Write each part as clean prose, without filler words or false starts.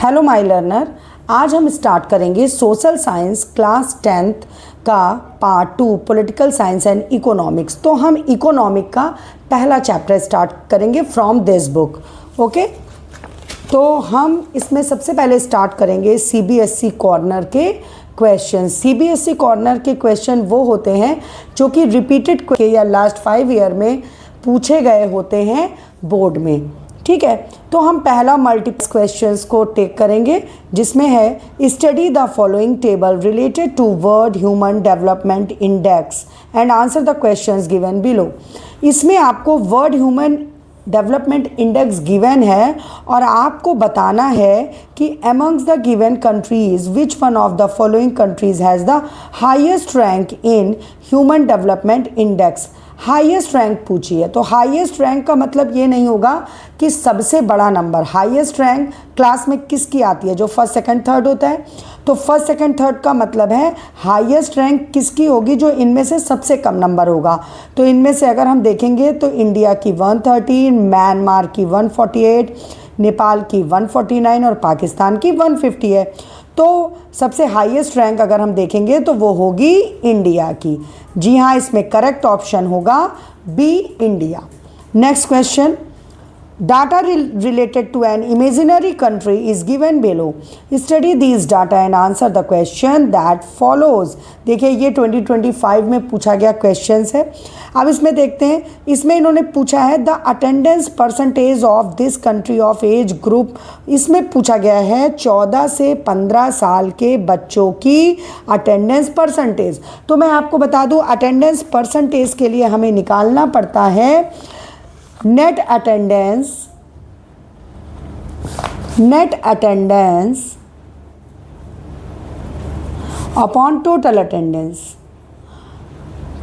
Hello my learner, आज हम start करेंगे सोशल साइंस क्लास 10th का part 2 political science and economics. तो हम इकोनॉमिक का पहला चैप्टर स्टार्ट करेंगे फ्रॉम दिस बुक। ओके, तो हम इसमें सबसे पहले स्टार्ट करेंगे सीबीएसई कॉर्नर के क्वेश्चन। सीबीएसई कॉर्नर के क्वेश्चन वो होते हैं जो कि रिपीटेड या लास्ट 5 ईयर में पूछे गए होते हैं बोर्ड में। ठीक है, तो हम पहला मल्टीपल क्वेश्चंस को टेक करेंगे जिसमें है study the following table related to world human development index and answer the questions given below. इसमें आपको world human development index given है और आपको बताना है कि amongst the given countries which one of the following countries has the highest rank in human development index. Highest rank पूछी है, तो हाईएस्ट रैंक का मतलब ये नहीं होगा कि सबसे बड़ा नंबर। हाईएस्ट रैंक क्लास में किसकी आती है? जो फर्स्ट सेकंड थर्ड होता है। तो फर्स्ट सेकंड थर्ड का मतलब है हाईएस्ट रैंक किसकी होगी? जो इनमें से सबसे कम नंबर होगा। तो इनमें से अगर हम देखेंगे तो इंडिया की 113, म्यांमार की 148, नेपाल की 149 और पाकिस्तान की 150 है। तो सबसे हाईएस्ट रैंक अगर हम देखेंगे तो वो होगी इंडिया की। जी हाँ, इसमें करेक्ट ऑप्शन होगा B, India. Next question, data related to an imaginary country is given below. Study these data and answer the question that follows. देखिए ये 2025 में पूछा गया क्वेश्चन है। अब इसमें देखते हैं, इसमें इन्होंने पूछा है the attendance percentage of this country of age group. इसमें पूछा गया है 14 से 15 साल के बच्चों की अटेंडेंस परसेंटेज। तो मैं आपको बता दूं, अटेंडेंस परसेंटेज के लिए हमें निकालना पड़ता है net attendance upon total attendance.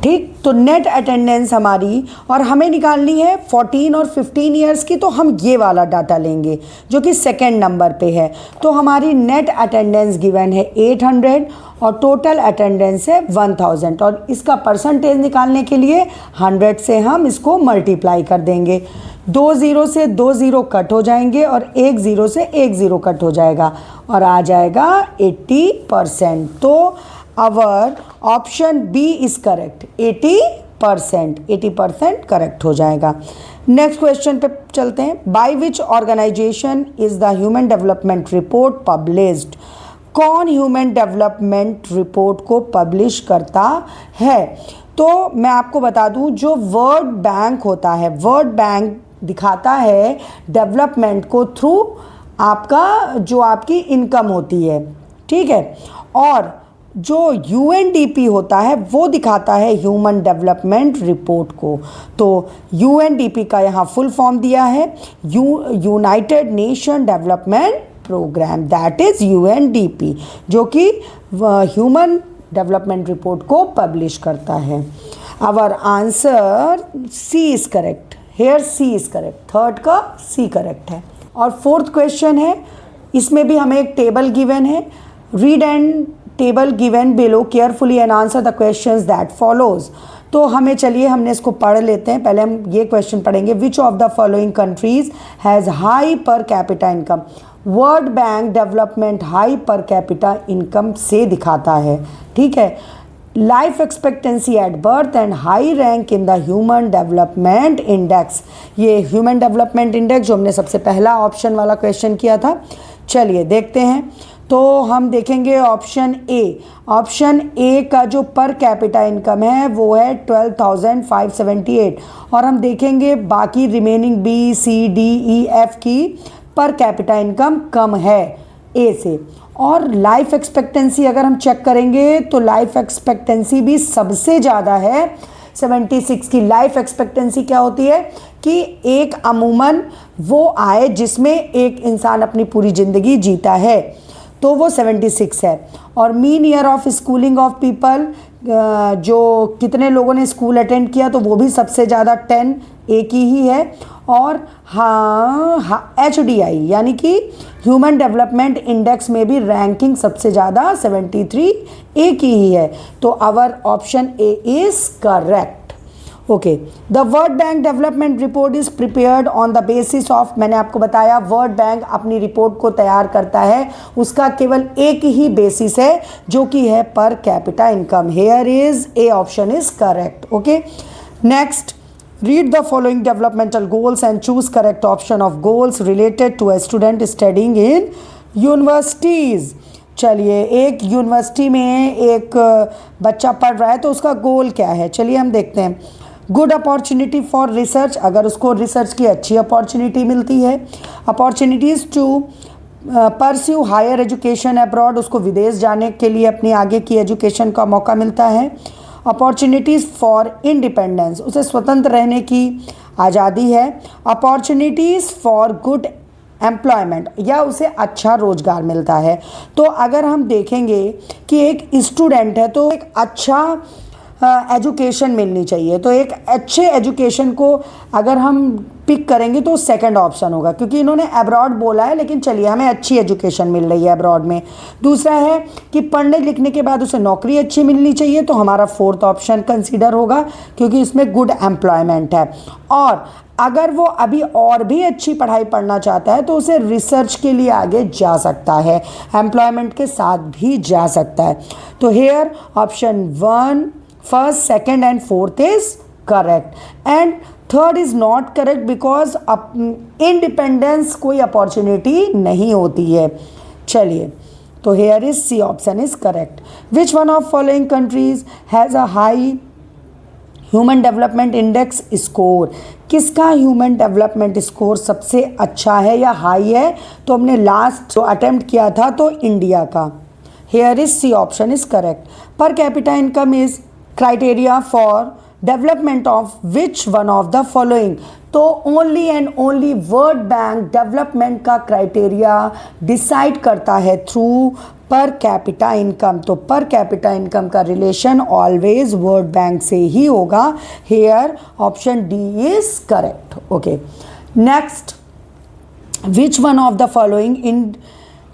ठीक, तो नेट अटेंडेंस हमारी, और हमें निकालनी है 14 और 15 ईयर्स की। तो हम ये वाला डाटा लेंगे जो कि सेकेंड नंबर पे है। तो हमारी नेट अटेंडेंस गिवन है 800 और टोटल अटेंडेंस है 1000। और इसका परसेंटेज निकालने के लिए 100 से हम इसको मल्टीप्लाई कर देंगे। 2 0 से 2 0 कट हो जाएंगे और 1 0 से 1 0 कट हो जाएगा और आ जाएगा 80%। तो our option B is correct, 80% correct हो जाएगा। नेक्स्ट क्वेश्चन पे चलते हैं। By which organisation is the human development report published? कौन ह्यूमन डेवलपमेंट रिपोर्ट को पब्लिश करता है? तो मैं आपको बता दूं, जो वर्ल्ड बैंक होता है, वर्ल्ड बैंक दिखाता है डेवलपमेंट को थ्रू आपका जो आपकी इनकम होती है। ठीक है, और जो यूएनडीपी होता है वो दिखाता है ह्यूमन डेवलपमेंट रिपोर्ट को। तो यूएनडीपी का यहाँ फुल फॉर्म दिया है United Nation Development Programme, that is UNDP, जो कि ह्यूमन डेवलपमेंट रिपोर्ट को पब्लिश करता है। Our answer C is correct, here C is correct, third का सी करेक्ट है। और फोर्थ क्वेश्चन है, इसमें भी हमें एक टेबल गिवन है। Read and table given below carefully and answer the questions that follows. तो हमें, चलिए हमने इसको पढ़ लेते हैं। पहले हम ये क्वेश्चन पढ़ेंगे, which of the following countries has high पर capita income? World bank development high पर कैपिटा इनकम से दिखाता है। ठीक है, life expectancy at birth and high rank in the human development index. ये ह्यूमन डेवलपमेंट इंडेक्स जो हमने सबसे पहला ऑप्शन वाला क्वेश्चन किया था। चलिए देखते हैं। तो हम देखेंगे ऑप्शन ए। ऑप्शन ए का जो पर कैपिटा इनकम है वो है 12,578 और हम देखेंगे बाकी रिमेनिंग बी, सी, डी, ई, एफ की पर कैपिटा इनकम कम है ए से। और लाइफ एक्सपेक्टेंसी अगर हम चेक करेंगे तो लाइफ एक्सपेक्टेंसी भी सबसे ज़्यादा है 76 की। लाइफ एक्सपेक्टेंसी क्या होती है कि एक अमूमन वो आए जिसमें एक इंसान अपनी पूरी ज़िंदगी जीता है, तो वो 76 है। और mean year of schooling of people, जो कितने लोगों ने स्कूल अटेंड किया, तो वो भी सबसे ज़्यादा 10 एक ही है। और हाँ HDI यानी कि ह्यूमन डेवलपमेंट इंडेक्स में भी रैंकिंग सबसे ज़्यादा 73 एक ही है। तो our option A is correct. Okay, the world bank development report is prepared on the basis of, मैंने आपको बताया वर्ल्ड बैंक अपनी रिपोर्ट को तैयार करता है, उसका केवल एक ही बेसिस है जो कि है पर capita income. Here is A option is correct. Okay, next, read the following developmental goals and choose correct option of goals related to a student studying in universities। चलिए, एक यूनिवर्सिटी में एक बच्चा पढ़ रहा है तो उसका गोल क्या है, चलिए हम देखते हैं। गुड अपॉर्चुनिटी फॉर रिसर्च, अगर उसको रिसर्च की अच्छी अपॉर्चुनिटी मिलती है। Opportunities to pursue higher education abroad, उसको विदेश जाने के लिए अपनी आगे की एजुकेशन का मौका मिलता है। अपॉर्चुनिटीज़ फॉर इंडिपेंडेंस, उसे स्वतंत्र रहने की आज़ादी है। अपॉर्चुनिटीज़ फॉर गुड एम्प्लॉयमेंट, या उसे अच्छा रोज़गार मिलता है। तो अगर हम देखेंगे कि एक स्टूडेंट है तो एक अच्छा एजुकेशन मिलनी चाहिए, तो एक अच्छे एजुकेशन को अगर हम पिक करेंगे तो सेकंड ऑप्शन होगा, क्योंकि इन्होंने अब्रॉड बोला है, लेकिन चलिए हमें अच्छी एजुकेशन मिल रही है अब्रॉड में। दूसरा है कि पढ़ने लिखने के बाद उसे नौकरी अच्छी मिलनी चाहिए, तो हमारा फोर्थ ऑप्शन कंसीडर होगा, क्योंकि इसमें गुड एम्प्लॉयमेंट है। और अगर वो अभी और भी अच्छी पढ़ाई पढ़ना चाहता है तो उसे रिसर्च के लिए आगे जा सकता है, एम्प्लॉयमेंट के साथ भी जा सकता है। तो here option 1, first, second and fourth is correct and third is not correct because independence कोई अपॉर्चुनिटी नहीं होती है। चलिए, तो here is C option is correct. Which one of following countries has a high human development index score, किसका human development score सबसे अच्छा है या हाई है, तो हमने लास्ट जो अटेम्प्ट किया था तो इंडिया का। Here is C option is correct. Per capita income is criteria for development of which one of the following, तो only and only world bank development का क्राइटेरिया डिसाइड करता है थ्रू पर कैपिटा इनकम। तो per capita income का relation always world bank से ही होगा। Here option D is correct. Okay, next, which one of the following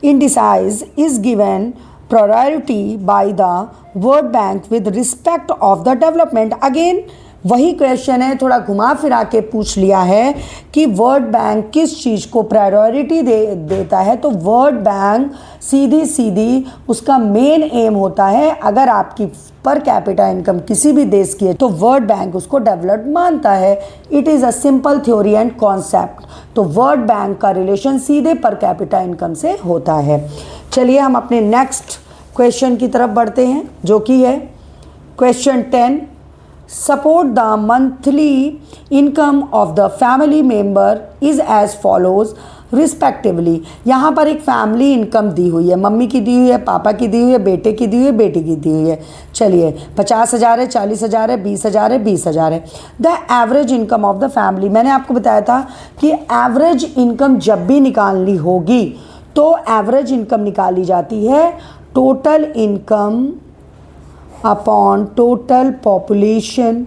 indices is given priority by the World Bank with respect of the development। Again वही question है, थोड़ा घुमा फिरा के पूछ लिया है कि वर्ल्ड बैंक किस चीज़ को प्रायोरिटी देता है। तो वर्ल्ड बैंक सीधी सीधी उसका मेन एम होता है, अगर आपकी पर कैपिटा इनकम किसी भी देश की है तो वर्ल्ड बैंक उसको डेवलप्ड मानता है। It is a simple theory and concept. तो वर्ल्ड बैंक का रिलेशन सीधे पर कैपिटा इनकम से होता है। चलिए हम अपने नेक्स्ट क्वेश्चन की तरफ बढ़ते हैं, जो कि है question 10। Support the monthly income of the family member is as follows respectively. यहाँ पर एक फैमिली इनकम दी हुई है, मम्मी की दी हुई है, पापा की दी हुई है, बेटे की दी हुई है, बेटी की दी हुई है। चलिए, 50,000 है, 40,000 है, 20,000 है, 20,000 है। The average income of the family, मैंने आपको बताया था कि एवरेज इनकम जब भी निकालनी होगी तो एवरेज इनकम निकाली जाती है total income upon total population.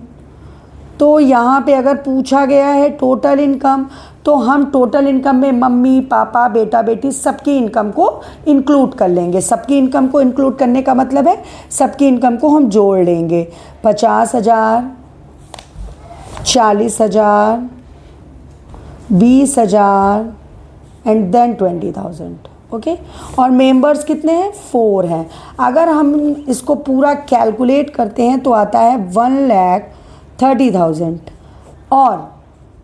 तो यहाँ पे अगर पूछा गया है टोटल इनकम, तो हम टोटल इनकम में मम्मी पापा बेटा बेटी सबकी इनकम को इंक्लूड कर लेंगे। सबकी इनकम को इंक्लूड करने का मतलब है सबकी इनकम को हम जोड़ लेंगे। 50,000, 40,000, 20,000 एंड देन 20,000। ओके, और मेंबर्स कितने हैं? 4 हैं। अगर हम इसको पूरा कैलकुलेट करते हैं तो आता है 1,30,000। और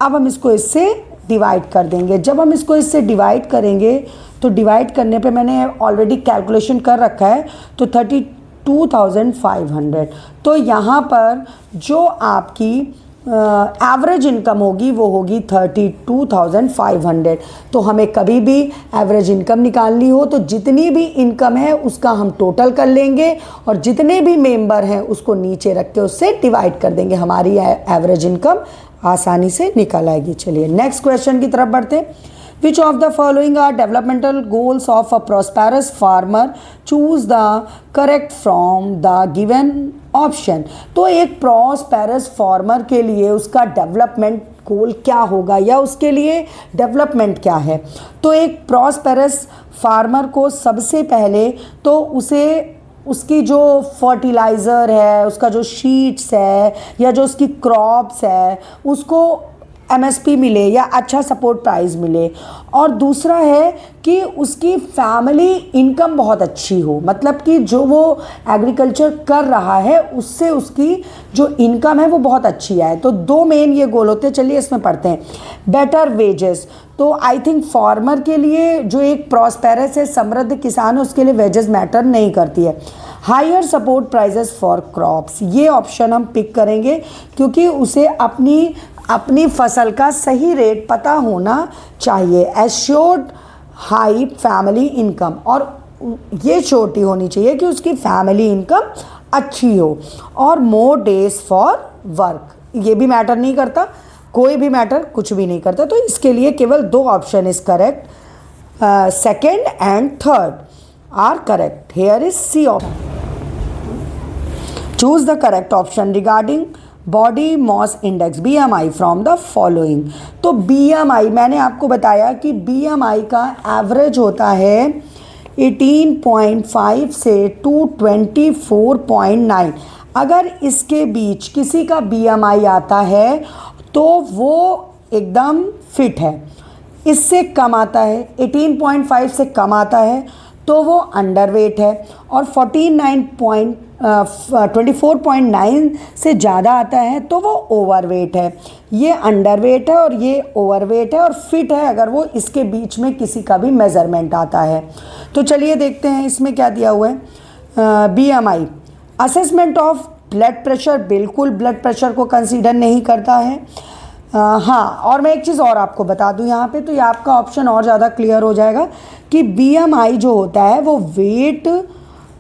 अब हम इसको इससे डिवाइड कर देंगे। जब हम इसको इससे डिवाइड करेंगे तो डिवाइड करने पे मैंने ऑलरेडी कैलकुलेशन कर रखा है, तो 32,500। तो यहाँ पर जो आपकी एवरेज इनकम होगी वो होगी 32,500। तो हमें कभी भी एवरेज इनकम निकालनी हो तो जितनी भी इनकम है उसका हम टोटल कर लेंगे और जितने भी मेंबर हैं उसको नीचे रख के उससे डिवाइड कर देंगे। हमारी एवरेज इनकम आसानी से निकल आएगी। चलिए नेक्स्ट क्वेश्चन की तरफ बढ़ते हैं। Which of the following are developmental goals of a prosperous farmer? Choose the correct from the given option। तो एक प्रॉस्पेरस फार्मर के लिए उसका डेवलपमेंट गोल क्या होगा या उसके लिए डेवलपमेंट क्या है। तो एक प्रॉस्पेरस फार्मर को सबसे पहले तो उसे उसकी जो फर्टिलाइज़र है, उसका जो शीट्स है या जो उसकी क्रॉप्स है उसको एमएसपी मिले या अच्छा सपोर्ट प्राइस मिले। और दूसरा है कि उसकी फैमिली इनकम बहुत अच्छी हो, मतलब कि जो वो एग्रीकल्चर कर रहा है उससे उसकी जो इनकम है वो बहुत अच्छी आए। तो दो मेन ये गोल होते हैं। चलिए इसमें पढ़ते हैं। बेटर वेजेस, तो आई थिंक फार्मर के लिए जो एक प्रॉस्पेरस है, समृद्ध किसान है, उसके लिए वेजेस मैटर नहीं करती है। Higher support prices for crops, ये ऑप्शन हम पिक करेंगे क्योंकि उसे अपनी फसल का सही रेट पता होना चाहिए। एश्योर्ड हाई फैमिली इनकम, और ये छोटी होनी चाहिए कि उसकी फैमिली इनकम अच्छी हो। और मोर डेज फॉर वर्क, ये भी मैटर नहीं करता, कोई भी मैटर कुछ भी नहीं करता। तो इसके लिए केवल दो option is correct, second and third are correct. Here is C option. Choose the correct option regarding body mass index BMI from the following. तो BMI मैंने आपको बताया कि BMI का एवरेज होता है 18.5 से 224.9। अगर इसके बीच किसी का BMI आता है तो वो एकदम फिट है। इससे कम आता है, 18.5 से कम आता है तो वो अंडरवेट है, और 24.9 से ज़्यादा आता है तो वो ओवरवेट है। ये अंडरवेट है और ये ओवरवेट है, और फिट है अगर वो इसके बीच में किसी का भी मेज़रमेंट आता है। तो चलिए देखते हैं इसमें क्या दिया हुआ है। BMI assessment of blood pressure, बिल्कुल ब्लड प्रेशर को कंसीडर नहीं करता है। हाँ, और मैं एक चीज़ और आपको बता दूं यहाँ पे, तो ये आपका ऑप्शन और ज़्यादा क्लियर हो जाएगा कि BMI जो होता है वो वेट,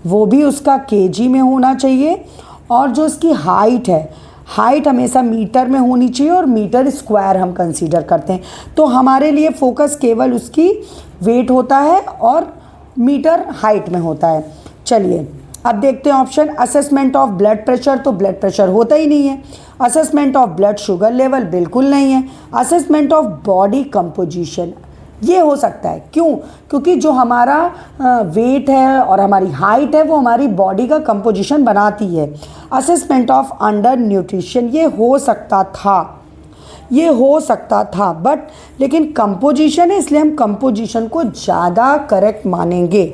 वो भी उसका केजी में होना चाहिए, और जो उसकी हाइट है, हाइट हमेशा मीटर में होनी चाहिए, और मीटर स्क्वायर हम कंसीडर करते हैं। तो हमारे लिए फोकस केवल उसकी वेट होता है और मीटर हाइट में होता है। चलिए अब देखते हैं option. Assessment of blood pressure, तो ब्लड प्रेशर होता ही नहीं है। Assessment of blood sugar level, बिल्कुल नहीं है। असेसमेंट ऑफ बॉडी कंपोजिशन, ये हो सकता है। क्यों? क्योंकि जो हमारा वेट है और हमारी हाइट है वो हमारी बॉडी का कंपोजिशन बनाती है। असेसमेंट ऑफ अंडर न्यूट्रिशन, ये हो सकता था, बट लेकिन कंपोजिशन है, इसलिए हम कंपोजिशन को ज़्यादा करेक्ट मानेंगे।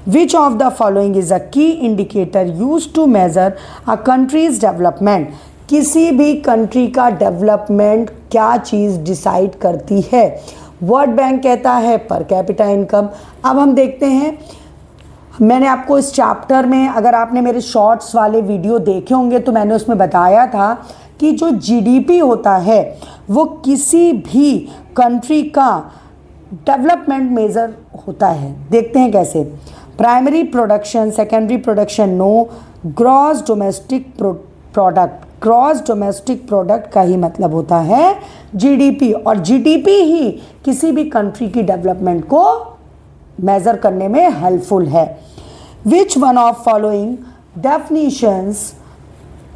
Which of the following is a key indicator used to measure a country's development? किसी भी कंट्री का डेवलपमेंट क्या चीज़ डिसाइड करती है? वर्ल्ड बैंक कहता है पर कैपिटा इनकम। अब हम देखते हैं, मैंने आपको इस चैप्टर में, अगर आपने मेरे शॉर्ट्स वाले वीडियो देखे होंगे तो मैंने उसमें बताया था कि जो GDP होता है वो किसी भी कंट्री का डेवलपमेंट मेज़र होता है। देखते हैं कैसे। Primary production, secondary production no, gross domestic product, gross domestic product का ही मतलब होता है GDP, और GDP ही किसी भी कंट्री की डेवलपमेंट को मेज़र करने में हेल्पफुल है। Which one of following definitions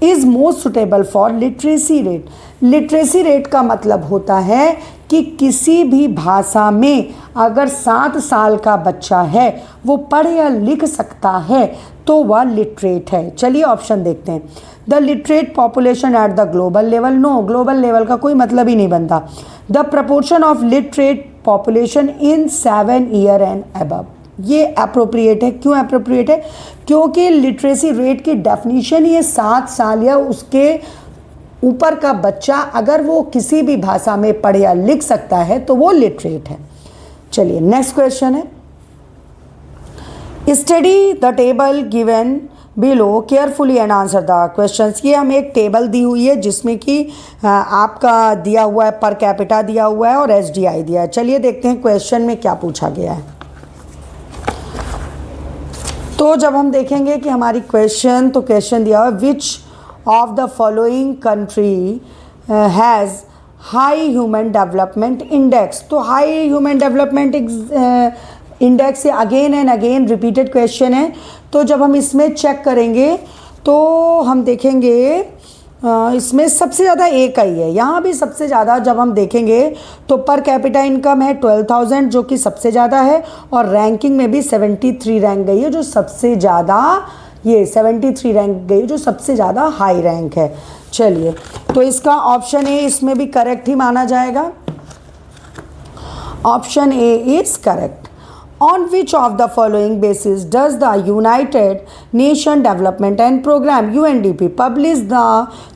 is most suitable for literacy rate? Literacy rate का मतलब होता है कि किसी भी भाषा में अगर 7 साल का बच्चा है वो पढ़ या लिख सकता है तो वह लिटरेट है। चलिए ऑप्शन देखते हैं। The literate population at the global level, no, global level का कोई मतलब ही नहीं बनता। The proportion of literate population in 7 year and above, ये अप्रोप्रिएट है। क्यों अप्रोप्रिएट है? क्योंकि लिटरेसी रेट की डेफिनीशन ही है 7 साल या उसके ऊपर का बच्चा अगर वो किसी भी भाषा में पढ़ या लिख सकता है तो वो लिटरेट है। चलिए नेक्स्ट क्वेश्चन है, study the table given below carefully and answer the questions. ये हमें एक टेबल दी हुई है जिसमें कि आपका दिया हुआ है, पर कैपिटा दिया हुआ है और SDI दिया है। चलिए देखते हैं क्वेश्चन में क्या पूछा गया है। तो जब हम देखेंगे कि हमारी क्वेश्चन, तो क्वेश्चन दिया हुआ है विच of the following country has high human development index। तो high human development index से again and again repeated question है। तो जब हम इसमें चेक करेंगे तो हम देखेंगे इसमें सबसे ज़्यादा एक का ही है। यहाँ भी सबसे ज़्यादा जब हम देखेंगे तो पर कैपिटा इनकम है 12,000 जो कि सबसे ज़्यादा है, और रैंकिंग में भी 73 रैंक गई है जो सबसे ज़्यादा ये 73 रैंक गई, जो सबसे ज़्यादा हाई रैंक है। चलिए, तो इसका ऑप्शन ए इसमें भी करेक्ट ही माना जाएगा। Option A is correct. On which of the following basis does the United Nations Development and Program UNDP publish the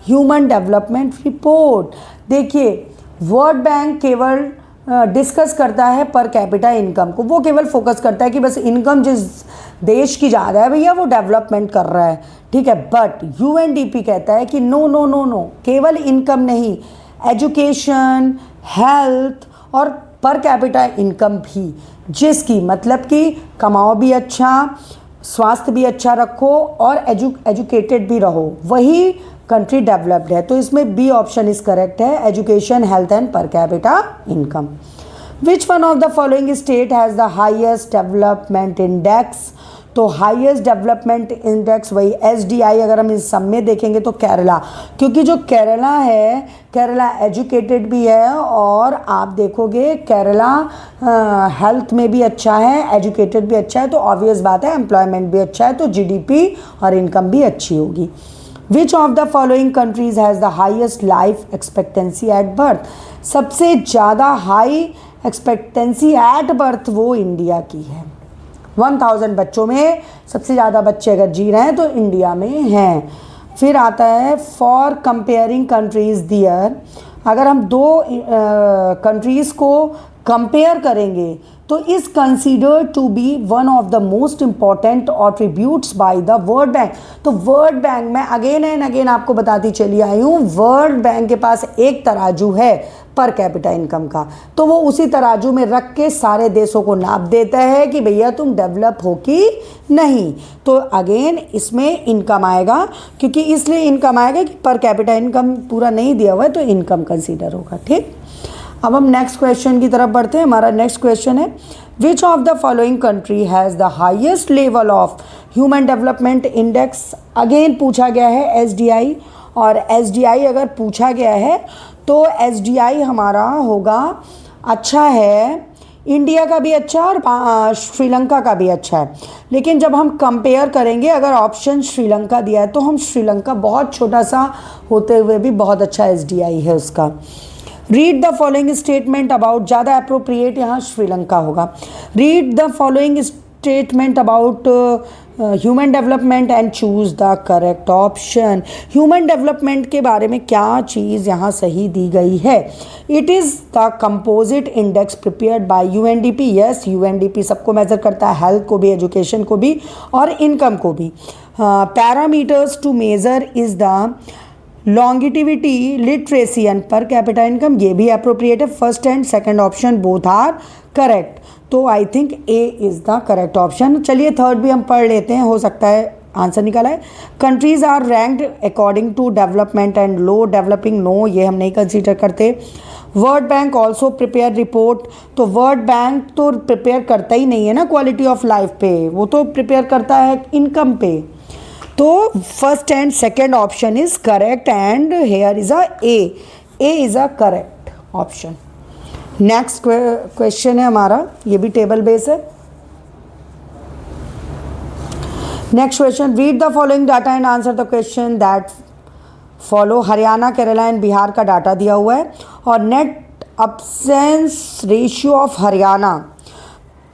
Human Development Report? देखिए, वर्ल्ड बैंक केवल डिस्कस करता है पर कैपिटा इनकम को, वो केवल फोकस करता है कि बस इनकम जिस देश की ज़्यादा है भैया वो डेवलपमेंट कर रहा है, ठीक है। बट यूएनडीपी कहता है कि नो नो नो नो, केवल इनकम नहीं, एजुकेशन, हेल्थ और पर कैपिटा इनकम भी, जिसकी मतलब कि कमाओ भी अच्छा, स्वास्थ्य भी अच्छा रखो और एजुकेटेड भी रहो, वही कंट्री डेवलप्ड है। तो इसमें बी ऑप्शन इज करेक्ट है, education, health and per capita income. Which one of the following state has the highest development index? तो हाईएस्ट डेवलपमेंट इंडेक्स वही एसडीआई, अगर हम इस सब में देखेंगे तो केरला, क्योंकि जो केरला है, केरला एजुकेटेड भी है और आप देखोगे केरला हेल्थ में भी अच्छा है, एजुकेटेड भी अच्छा है, तो ऑब्वियस बात है एम्प्लॉयमेंट भी अच्छा है, तो जीडीपी और इनकम भी अच्छी होगी। Which of the following countries has the highest life expectancy at birth? सबसे ज़्यादा हाई एक्सपेक्टेंसी एट बर्थ वो इंडिया की है। 1000 बच्चों में सबसे ज़्यादा बच्चे अगर जी रहे हैं तो इंडिया में हैं। फिर आता है फॉर कंपेयरिंग कंट्रीज दियर, अगर हम दो कंट्रीज़ को कंपेयर करेंगे तो is considered to be one of the most important attributes by the world bank. तो वर्ल्ड बैंक में अगेन एंड अगेन आपको बताती चली आई हूँ, वर्ल्ड बैंक के पास एक तराजू है पर कैपिटा इनकम का, तो वो उसी तराजू में रख के सारे देशों को नाप देता है कि भैया तुम डेवलप हो कि नहीं। तो अगेन इसमें इनकम आएगा, क्योंकि इसलिए इनकम आएगा कि पर कैपिटा इनकम पूरा नहीं दिया हुआ है तो इनकम कंसीडर होगा, ठीक। अब हम नेक्स्ट क्वेश्चन की तरफ बढ़ते हैं। हमारा नेक्स्ट क्वेश्चन है, which of the following country has the highest level of human development index? Again पूछा गया है एसडीआई, और एसडीआई अगर पूछा गया है तो एसडीआई हमारा होगा अच्छा है, इंडिया का भी अच्छा और श्रीलंका का भी अच्छा है। लेकिन जब हम कंपेयर करेंगे, अगर ऑप्शन श्रीलंका दिया है तो हम श्रीलंका बहुत छोटा सा होते हुए भी बहुत अच्छा एसडीआई है उसका। Read the following statement about, ज़्यादा अप्रोप्रिएट यहाँ श्रीलंका होगा। Read the following statement about human development and choose the correct option. Human development के बारे में क्या चीज़ यहाँ सही दी गई है? It is the composite index prepared by UNDP. Yes, UNDP सबको मेजर करता है, हेल्थ को भी, एजुकेशन को भी और इनकम को भी। Parameters to measure is the longevity, literacy and per capita income, ये भी अप्रोप्रिएट है। First and second option both are correct, तो I think A is the correct option. चलिए थर्ड भी हम पढ़ लेते हैं, हो सकता है आंसर निकाला है। Countries are ranked according to development and low developing, no, ये हम नहीं कंसीडर करते। World Bank also prepare report, तो वर्ल्ड बैंक तो प्रिपेयर करता ही नहीं है ना क्वालिटी ऑफ लाइफ पे, वो तो प्रिपेयर करता है इनकम पे। तो first and second option is correct and here is a is a correct option. Next question है हमारा, ये भी टेबल बेस है। Next question, read the following data and answer the question that follow. Haryana, Kerala and Bihar का data दिया हुआ है और net absence ratio of Haryana,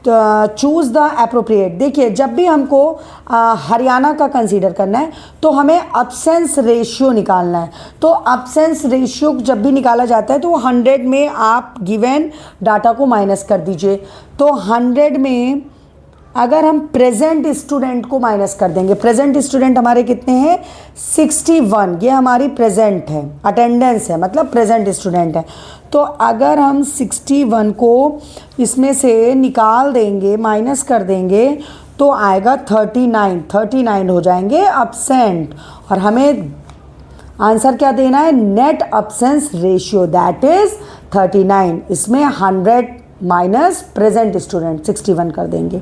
choose the appropriate. देखिए, जब भी हमको हरियाणा का कंसीडर करना है तो हमें अब्सेंस रेशियो निकालना है। तो अब्सेंस रेशियो जब भी निकाला जाता है तो 100 में आप गिवन डाटा को माइनस कर दीजिए। तो 100 में अगर हम प्रेजेंट स्टूडेंट को माइनस कर देंगे, प्रेजेंट स्टूडेंट हमारे कितने हैं? 61, ये हमारी प्रेजेंट है, अटेंडेंस है, मतलब प्रेजेंट स्टूडेंट है। तो अगर हम 61 को इसमें से निकाल देंगे, माइनस कर देंगे, तो आएगा 39 हो जाएंगे अब्सेंट। और हमें आंसर क्या देना है? Net absence ratio, that is 39। इसमें 100 माइनस प्रेजेंट स्टूडेंट 61 कर देंगे।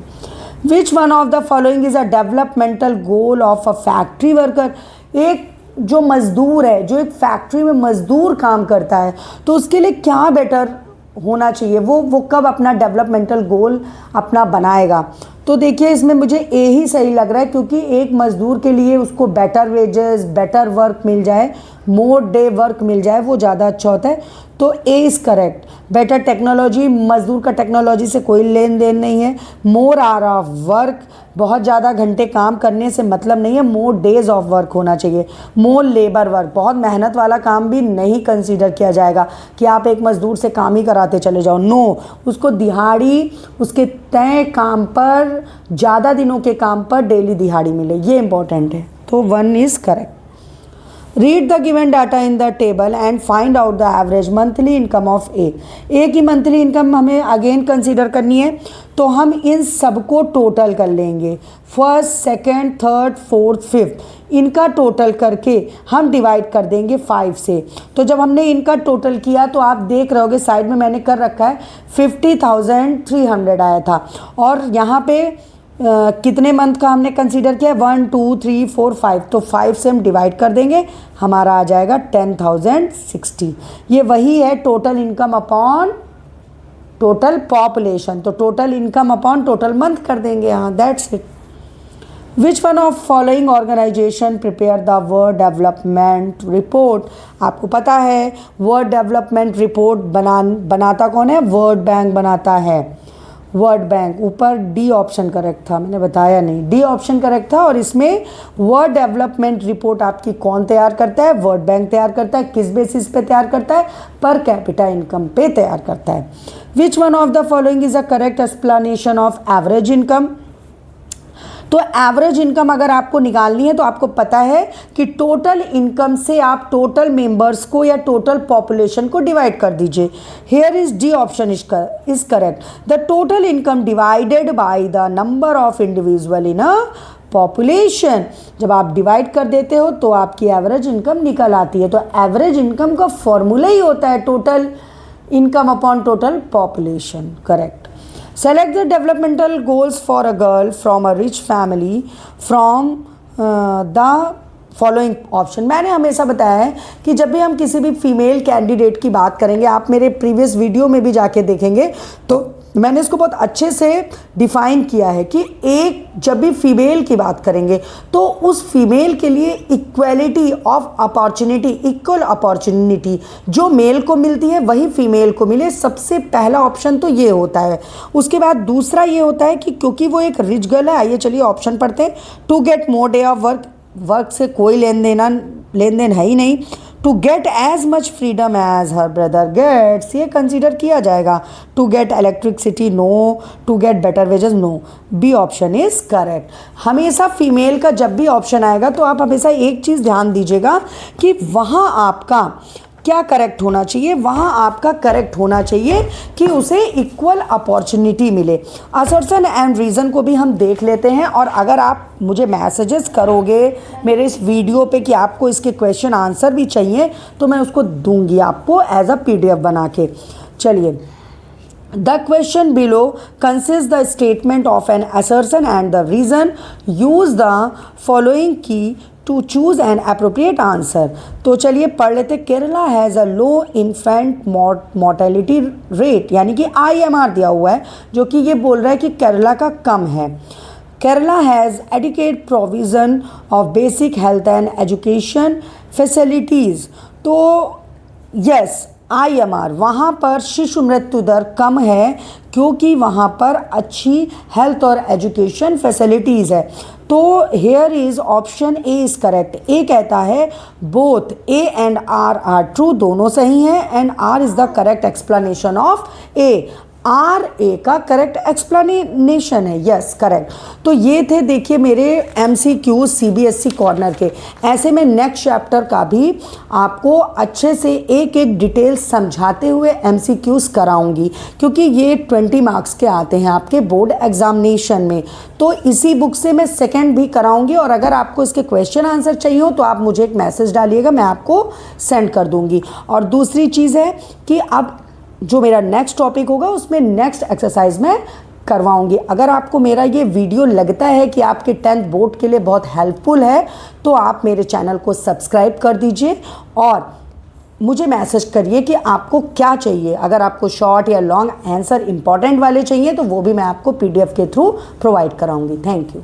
विच one of the following is a developmental goal of a factory worker? एक जो मज़दूर है, जो एक फैक्ट्री में मज़दूर काम करता है, तो उसके लिए क्या बेटर होना चाहिए, वो कब अपना डेवलपमेंटल गोल अपना बनाएगा। तो देखिए इसमें मुझे ए ही सही लग रहा है, क्योंकि एक मज़दूर के लिए उसको बेटर वेजेस, बेटर वर्क मिल जाए, मोर डे वर्क मिल जाए, वो ज़्यादा अच्छा होता है। तो ए इज़ करेक्ट। बेटर टेक्नोलॉजी, मज़दूर का टेक्नोलॉजी से कोई लेन देन नहीं है। मोर आवर ऑफ वर्क, बहुत ज़्यादा घंटे काम करने से मतलब नहीं है, मोर डेज ऑफ वर्क होना चाहिए। मोर लेबर वर्क, बहुत मेहनत वाला काम भी नहीं कंसीडर किया जाएगा कि आप एक मज़दूर से काम ही कराते चले जाओ। नो, उसको दिहाड़ी, उसके तय काम पर, ज़्यादा दिनों के काम पर डेली दिहाड़ी मिले, ये इंपॉर्टेंट है। तो 1 is correct. Read the given data in the table and find out the average monthly income of A की मंथली इनकम हमें अगेन कंसीडर करनी है, तो हम इन सबको टोटल कर लेंगे। First, second, third, fourth, fifth, इनका टोटल करके हम डिवाइड कर देंगे 5 से। तो जब हमने इनका टोटल किया तो आप देख रहे होगे साइड में मैंने कर रखा है 50,300 आया था, और यहाँ पे कितने मंथ का हमने कंसीडर किया, 1 2 3 4 5, तो 5 से हम डिवाइड कर देंगे, हमारा आ जाएगा 10,060। ये वही है total income upon total population, तो total income upon total month कर देंगे यहाँ, that's it. Which one of following organisation prepare the world development report. आपको पता है वर्ड डेवलपमेंट रिपोर्ट बनाता कौन है, वर्ल्ड बैंक बनाता है। वर्ल्ड बैंक, ऊपर डी ऑप्शन करेक्ट था, मैंने बताया नहीं, डी ऑप्शन करेक्ट था। और इसमें वर्ल्ड डेवलपमेंट रिपोर्ट आपकी कौन तैयार करता है, वर्ल्ड बैंक तैयार करता है। किस बेसिस पे तैयार करता है, पर कैपिटा इनकम पे तैयार करता है। Which one of the following is a correct explanation of average income. तो एवरेज इनकम अगर आपको निकालनी है तो आपको पता है कि टोटल इनकम से आप टोटल मेंबर्स को या टोटल पॉपुलेशन को डिवाइड कर दीजिए। Here is D option is correct. The total income divided by the number of individual in a population. जब आप डिवाइड कर देते हो तो आपकी एवरेज इनकम निकल आती है। तो एवरेज इनकम का फॉर्मूला ही होता है total income upon total population, correct. Select the developmental goals for a girl from a rich family from the following option। मैंने हमेशा बताया है कि जब भी हम किसी भी फीमेल कैंडिडेट की बात करेंगे, आप मेरे प्रीवियस वीडियो में भी जाके देखेंगे तो मैंने इसको बहुत अच्छे से डिफाइन किया है कि एक जब भी फीमेल की बात करेंगे तो उस फीमेल के लिए equality of opportunity, equal opportunity जो मेल को मिलती है वही फीमेल को मिले, सबसे पहला ऑप्शन तो ये होता है। उसके बाद दूसरा ये होता है कि क्योंकि वो एक रिच गर्ल है, आइए चलिए ऑप्शन पढ़ते हैं। To get more day of work, work से कोई लेन देन है ही नहीं। To get as much freedom as her brother gets, ये कंसीडर किया जाएगा। To get electricity, no. To get better wages, no. B option is correct. हमेशा फीमेल का जब भी ऑप्शन आएगा तो आप हमेशा एक चीज़ ध्यान दीजिएगा कि वहाँ आपका क्या करेक्ट होना चाहिए, वहाँ आपका करेक्ट होना चाहिए कि उसे इक्वल अपॉर्चुनिटी मिले। असर्शन एंड रीज़न को भी हम देख लेते हैं, और अगर आप मुझे मैसेजेस करोगे मेरे इस वीडियो पे कि आपको इसके क्वेश्चन आंसर भी चाहिए तो मैं उसको दूंगी आपको एज अ PDF बना के। चलिए, The question below consists the statement of an assertion and the reason. Use the following key to choose an appropriate answer. तो चलिए पढ़ लेते। Kerala has a low infant mortality rate, यानी कि IMR दिया हुआ है जो कि ये बोल रहा है कि केरला का कम है। Kerala has adequate provision of basic health and education facilities. तो यस, IMR वहाँ पर शिशु मृत्यु दर कम है क्योंकि वहाँ पर अच्छी हेल्थ और एजुकेशन फैसिलिटीज़ है। तो here is option A is correct. A कहता है both A and R are true, दोनों सही हैं, and R is the correct explanation of A. R A का करेक्ट एक्सप्लेनेशन है, यस करेक्ट। तो ये थे देखिए मेरे MCQ CBSE कॉर्नर के। ऐसे में नेक्स्ट चैप्टर का भी आपको अच्छे से एक एक डिटेल समझाते हुए MCQs कराऊंगी, क्योंकि ये 20 मार्क्स के आते हैं आपके बोर्ड एग्जामिनेशन में। तो इसी बुक से मैं सेकंड भी कराऊंगी, और अगर आपको इसके क्वेश्चन आंसर चाहिए हो तो आप मुझे एक मैसेज डालिएगा, मैं आपको सेंड कर दूंगी। और दूसरी चीज़ है कि अब जो मेरा नेक्स्ट टॉपिक होगा उसमें नेक्स्ट एक्सरसाइज में करवाऊंगी। अगर आपको मेरा ये वीडियो लगता है कि आपके 10th बोर्ड के लिए बहुत हेल्पफुल है तो आप मेरे चैनल को सब्सक्राइब कर दीजिए और मुझे मैसेज करिए कि आपको क्या चाहिए। अगर आपको शॉर्ट या लॉन्ग आंसर इंपॉर्टेंट वाले चाहिए तो वो भी मैं आपको PDF के थ्रू प्रोवाइड कराऊंगी। Thank you.